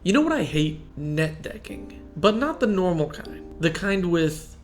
You know what I hate? Net decking. But not the normal kind. The kind with...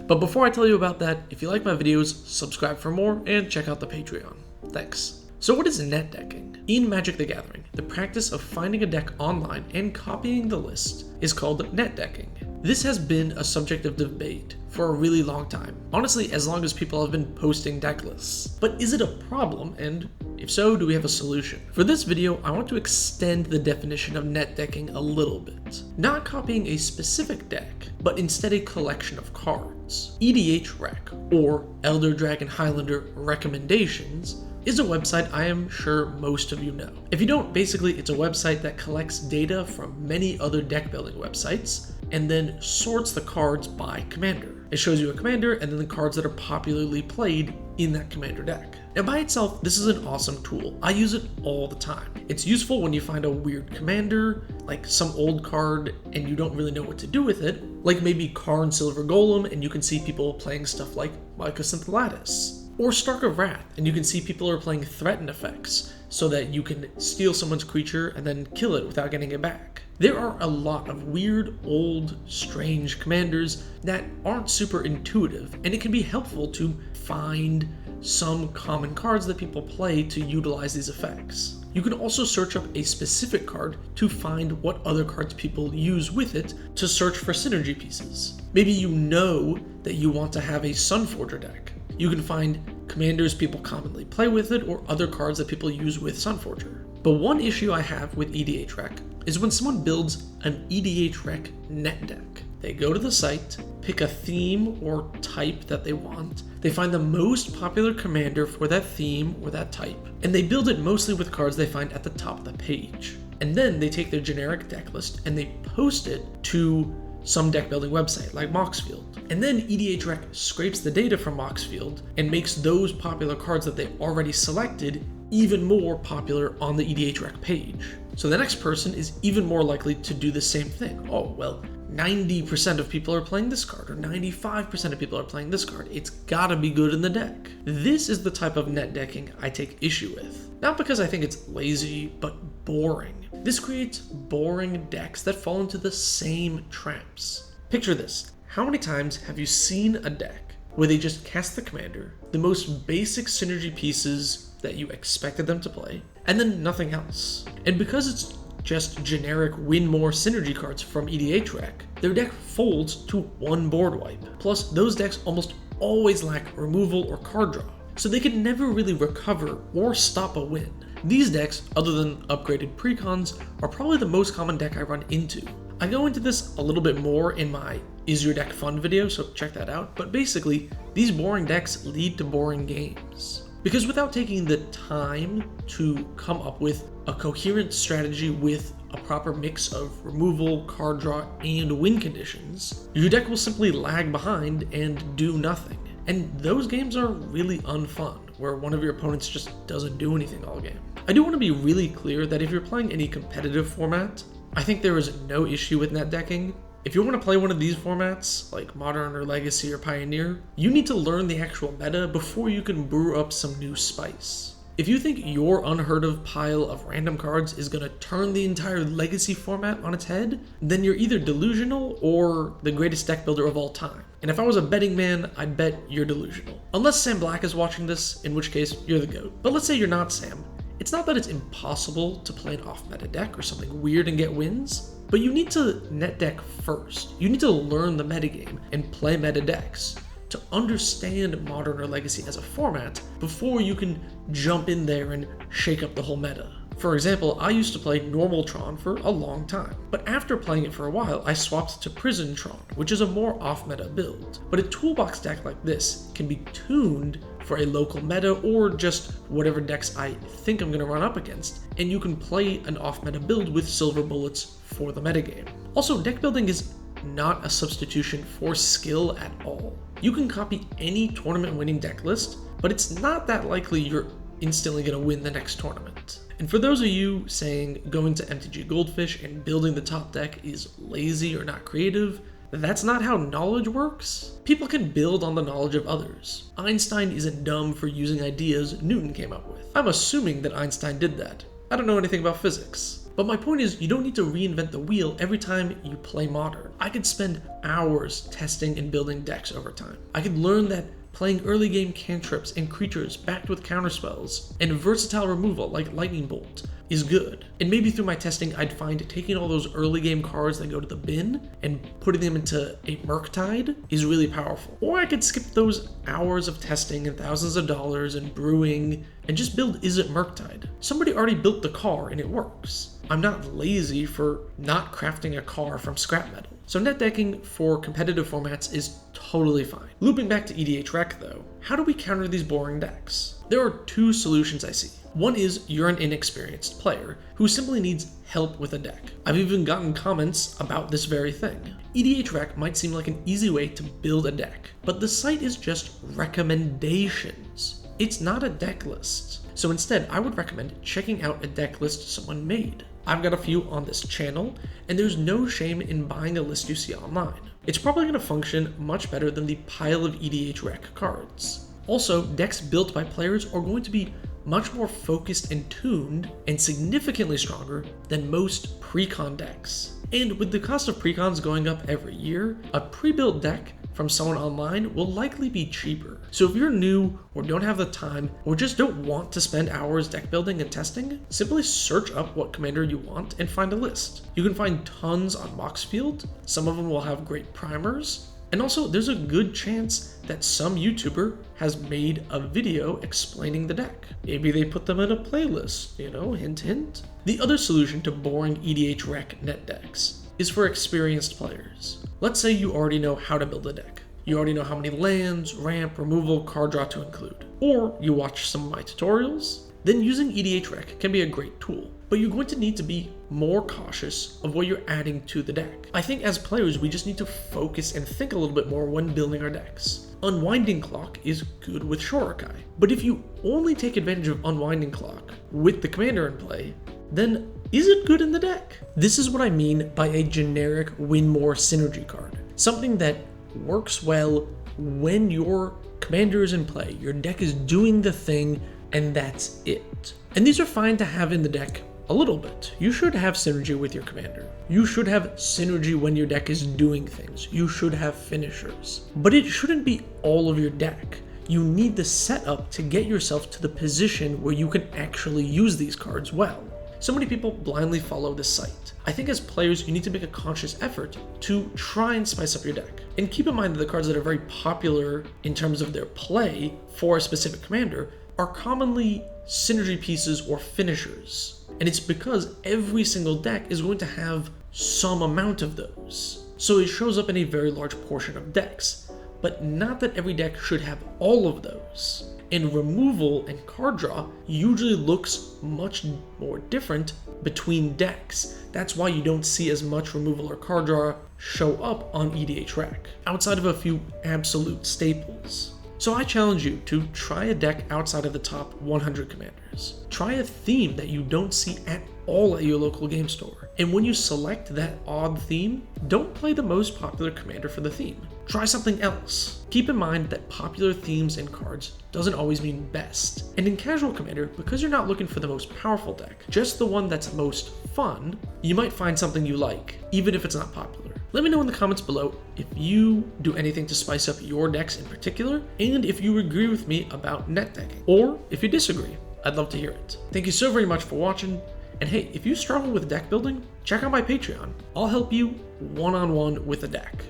But before I tell you about that, if you like my videos, subscribe for more and check out the Patreon. Thanks. So what is net decking? In Magic the Gathering, the practice of finding a deck online and copying the list is called net decking. This has been a subject of debate for a really long time. Honestly, as long as people have been posting deck lists. But is it a problem? And if so, do we have a solution? For this video, I want to extend the definition of net decking a little bit. Not copying a specific deck, but instead a collection of cards. EDHREC, or Elder Dragon Highlander Recommendations, is a website I am sure most of you know. If you don't, basically it's a website that collects data from many other deck building websites and then sorts the cards by commander. It shows you a commander and then the cards that are popularly played in that commander deck. Now by itself, this is an awesome tool. I use it all the time. It's useful when you find a weird commander, like some old card, and you don't really know what to do with it, like maybe Karn Silver Golem, and you can see people playing stuff like Mycosynth Lattice. Or Stark of Wrath, and you can see people are playing threatened effects, so that you can steal someone's creature and then kill it without getting it back. There are a lot of weird, old, strange commanders that aren't super intuitive, and it can be helpful to find some common cards that people play to utilize these effects. You can also search up a specific card to find what other cards people use with it to search for synergy pieces. Maybe you know that you want to have a Sunforger deck. You can find commanders people commonly play with it or other cards that people use with Sunforger. But one issue I have with EDHREC is when someone builds an EDHREC net deck. They go to the site, pick a theme or type that they want, they find the most popular commander for that theme or that type, and they build it mostly with cards they find at the top of the page. And then they take their generic deck list and they post it to some deck building website like Moxfield. And then EDHREC scrapes the data from Moxfield and makes those popular cards that they already selected even more popular on the EDHREC page. So the next person is even more likely to do the same thing. Oh, well, 90% of people are playing this card, or 95% of people are playing this card. It's gotta be good in the deck. This is the type of net decking I take issue with. Not because I think it's lazy, but boring. This creates boring decks that fall into the same traps. Picture this. How many times have you seen a deck where they just cast the commander, the most basic synergy pieces that you expected them to play, and then nothing else? And because it's just generic win more synergy cards from EDHREC, their deck folds to one board wipe. Plus, those decks almost always lack removal or card draw, so they can never really recover or stop a win. These decks, other than upgraded precons, are probably the most common deck I run into. I go into this a little bit more in my Is Your Deck Fun video, so check that out, but basically, these boring decks lead to boring games. Because without taking the time to come up with a coherent strategy with a proper mix of removal, card draw, and win conditions, your deck will simply lag behind and do nothing. And those games are really unfun, where one of your opponents just doesn't do anything all game. I do want to be really clear that if you're playing any competitive format, I think there is no issue with net decking. If you want to play one of these formats, like Modern or Legacy or Pioneer, you need to learn the actual meta before you can brew up some new spice. If you think your unheard of pile of random cards is going to turn the entire Legacy format on its head, then you're either delusional or the greatest deck builder of all time. And if I was a betting man, I'd bet you're delusional. Unless Sam Black is watching this, in which case you're the GOAT. But let's say you're not Sam. It's not that it's impossible to play an off-meta deck or something weird and get wins, but you need to net deck first. You need to learn the metagame and play meta decks to understand Modern or Legacy as a format before you can jump in there and shake up the whole meta. For example, I used to play Normal Tron for a long time, but after playing it for a while, I swapped to Prison Tron, which is a more off-meta build. But a toolbox deck like this can be tuned for a local meta or just whatever decks I think I'm going to run up against, and you can play an off-meta build with silver bullets for the metagame. Also, deck building is not a substitution for skill at all. You can copy any tournament-winning deck list, but it's not that likely you're instantly going to win the next tournament. And for those of you saying going to MTG Goldfish and building the top deck is lazy or not creative, that's not how knowledge works? People can build on the knowledge of others. Einstein isn't dumb for using ideas Newton came up with. I'm assuming that Einstein did that. I don't know anything about physics. But my point is, you don't need to reinvent the wheel every time you play Modern. I could spend hours testing and building decks over time. I could learn that playing early game cantrips and creatures backed with counterspells and versatile removal like Lightning Bolt is good. And maybe through my testing, I'd find taking all those early game cards that go to the bin and putting them into a Murktide is really powerful. Or I could skip those hours of testing and thousands of dollars and brewing and just build Is It Murktide. Somebody already built the car and it works. I'm not lazy for not crafting a car from scrap metal. So net decking for competitive formats is totally fine. Looping back to EDHREC though, how do we counter these boring decks? There are two solutions I see. One is you're an inexperienced player who simply needs help with a deck. I've even gotten comments about this very thing. EDHREC might seem like an easy way to build a deck, but the site is just recommendations. It's not a deck list. So instead, I would recommend checking out a deck list someone made. I've got a few on this channel, and there's no shame in buying a list you see online. It's probably going to function much better than the pile of EDHREC cards. Also, decks built by players are going to be much more focused and tuned and significantly stronger than most pre-con decks. And with the cost of pre-cons going up every year, a pre-built deck from someone online will likely be cheaper. So if you're new or don't have the time or just don't want to spend hours deck building and testing, simply search up what commander you want and find a list. You can find tons on Moxfield, some of them will have great primers, and also there's a good chance that some YouTuber has made a video explaining the deck. Maybe they put them in a playlist, hint hint. The other solution to boring EDHREC net decks is for experienced players. Let's say you already know how to build a deck. You already know how many lands, ramp, removal, card draw to include. Or you watch some of my tutorials. Then using EDHREC can be a great tool, but you're going to need to be more cautious of what you're adding to the deck. I think as players, we just need to focus and think a little bit more when building our decks. Unwinding Clock is good with Shorakai, but if you only take advantage of Unwinding Clock with the commander in play, then is it good in the deck? This is what I mean by a generic win more synergy card. Something that works well when your commander is in play, your deck is doing the thing, and that's it. And these are fine to have in the deck a little bit. You should have synergy with your commander. You should have synergy when your deck is doing things. You should have finishers. But it shouldn't be all of your deck. You need the setup to get yourself to the position where you can actually use these cards well. So many people blindly follow this site. I think as players, you need to make a conscious effort to try and spice up your deck. And keep in mind that the cards that are very popular in terms of their play for a specific commander are commonly synergy pieces or finishers. And it's because every single deck is going to have some amount of those. So it shows up in a very large portion of decks, but not that every deck should have all of those. And removal and card draw usually looks much more different between decks. That's why you don't see as much removal or card draw show up on EDHREC, outside of a few absolute staples. So I challenge you to try a deck outside of the top 100 commanders. Try a theme that you don't see at all at your local game store. And when you select that odd theme, don't play the most popular commander for the theme. Try something else. Keep in mind that popular themes and cards doesn't always mean best. And in casual commander, because you're not looking for the most powerful deck, just the one that's most fun, you might find something you like, even if it's not popular. Let me know in the comments below if you do anything to spice up your decks in particular, and if you agree with me about net decking, or if you disagree. I'd love to hear it. Thank you so very much for watching, and hey, if you struggle with deck building, check out my Patreon. I'll help you one-on-one with a deck.